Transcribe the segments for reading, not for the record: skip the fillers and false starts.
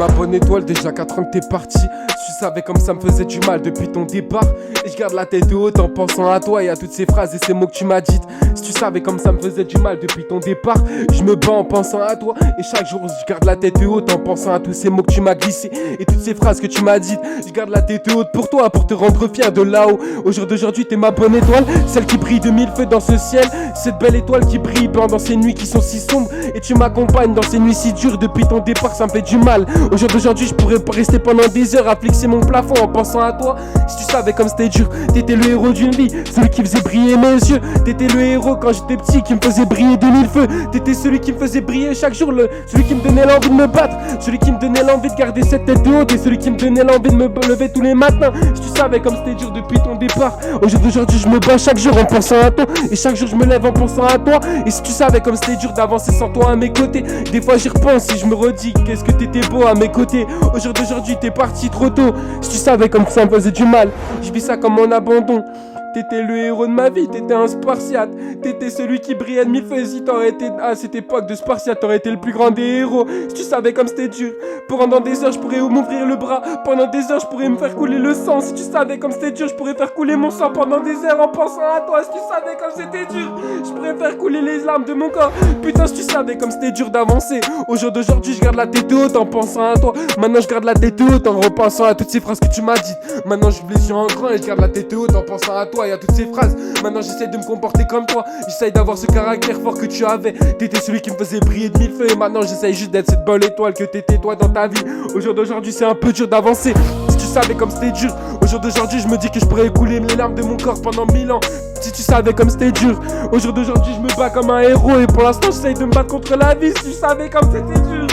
ma bonne étoile, déjà 4 ans que t'es parti. Tu savais comme ça me faisait du mal depuis ton départ. Et je garde la tête haute en pensant à toi et à toutes ces phrases et ces mots que tu m'as dites. Si tu savais comme ça me faisait du mal depuis ton départ, je me bats en pensant à toi. Et chaque jour je garde la tête haute en pensant à tous ces mots que tu m'as glissés et toutes ces phrases que tu m'as dites. Je garde la tête haute pour toi, pour te rendre fier de là-haut. Au jour d'aujourd'hui t'es ma bonne étoile, celle qui brille de 1000 feux dans ce ciel. Cette belle étoile qui brille pendant ces nuits qui sont si sombres. Et tu m'accompagnes dans ces nuits si dures. Depuis ton départ ça me fait du mal. Au jour d'aujourd'hui je pourrais pas rester pendant des heures à fixer mon plafond en pensant à toi. Si tu savais comme c'était dur, t'étais le héros d'une vie, celui qui faisait briller mes yeux. T'étais le héros quand j'étais petit qui me faisait briller de 1000 feux. T'étais celui qui me faisait briller chaque jour, celui qui me donnait l'envie de me battre, celui qui me donnait l'envie de garder cette tête haute et celui qui me donnait l'envie de me lever tous les matins. Si tu savais comme c'était dur depuis ton départ, au jour d'aujourd'hui je me bats chaque jour en pensant à toi et chaque jour je me lève en pensant à toi. Et si tu savais comme c'était dur d'avancer sans toi à mes côtés, des fois j'y repense et je me redis qu'est-ce que t'étais beau à mes côtés. Au jour d'aujourd'hui t'es parti trop tôt. Si tu savais comme ça me faisait du mal, je vis ça comme mon abandon. T'étais le héros de ma vie, t'étais un Spartiate. T'étais celui qui brillait de 1000 feux. Si t'aurais été à cette époque de Spartiate, t'aurais été le plus grand des héros. Si tu savais comme c'était dur, pendant des heures je pourrais m'ouvrir le bras. Pendant des heures je pourrais me faire couler le sang. Si tu savais comme c'était dur, je pourrais faire couler mon sang pendant des heures en pensant à toi. Si tu savais comme c'était dur, je pourrais faire couler les larmes de mon corps. Putain, si tu savais comme c'était dur d'avancer. Au jour d'aujourd'hui je garde la tête haute en pensant à toi. Maintenant je garde la tête haute en repensant à toutes ces phrases que tu m'as dites. Maintenant je les yeux en grand et je garde la tête haute en pensant à toi. Il y a toutes ces phrases. Maintenant j'essaie de me comporter comme toi. J'essaie d'avoir ce caractère fort que tu avais. T'étais celui qui me faisait briller de 1000 feux. Et maintenant j'essaie juste d'être cette belle étoile que t'étais toi dans ta vie. Au jour d'aujourd'hui c'est un peu dur d'avancer. Si tu savais comme c'était dur, au jour d'aujourd'hui je me dis que je pourrais écouler les larmes de mon corps pendant 1000 ans. Si tu savais comme c'était dur, au jour d'aujourd'hui je me bats comme un héros. Et pour l'instant j'essaie de me battre contre la vie. Si tu savais comme c'était dur,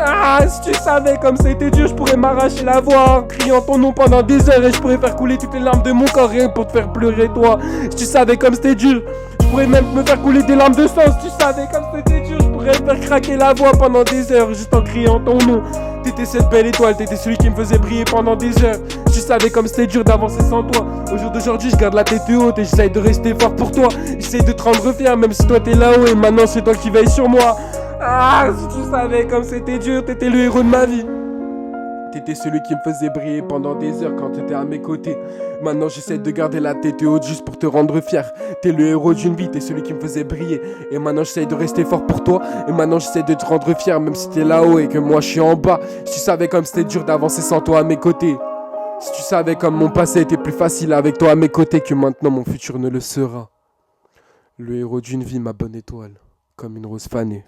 ah, si tu savais comme c'était dur, je pourrais m'arracher la voix en criant ton nom pendant des heures. Et je pourrais faire couler toutes les larmes de mon corps rien que pour te faire pleurer toi. Si tu savais comme c'était dur, je pourrais même me faire couler des larmes de sang. Si tu savais comme c'était dur, je pourrais faire craquer la voix pendant des heures juste en criant ton nom. T'étais cette belle étoile, t'étais celui qui me faisait briller pendant des heures. Si tu savais comme c'était dur d'avancer sans toi. Au jour d'aujourd'hui je garde la tête haute et j'essaye de rester fort pour toi. J'essaye de te rendre fier même si toi t'es là-haut et maintenant c'est toi qui veilles sur moi. Ah, si tu savais comme c'était dur, t'étais le héros de ma vie. T'étais celui qui me faisait briller pendant des heures quand t'étais à mes côtés. Maintenant j'essaie de garder la tête haute juste pour te rendre fier. T'es le héros d'une vie, t'es celui qui me faisait briller. Et maintenant j'essaie de rester fort pour toi. Et maintenant j'essaie de te rendre fier même si t'es là-haut et que moi je suis en bas. Si tu savais comme c'était dur d'avancer sans toi à mes côtés. Si tu savais comme mon passé était plus facile avec toi à mes côtés que maintenant mon futur ne le sera. Le héros d'une vie, ma bonne étoile, comme une rose fanée.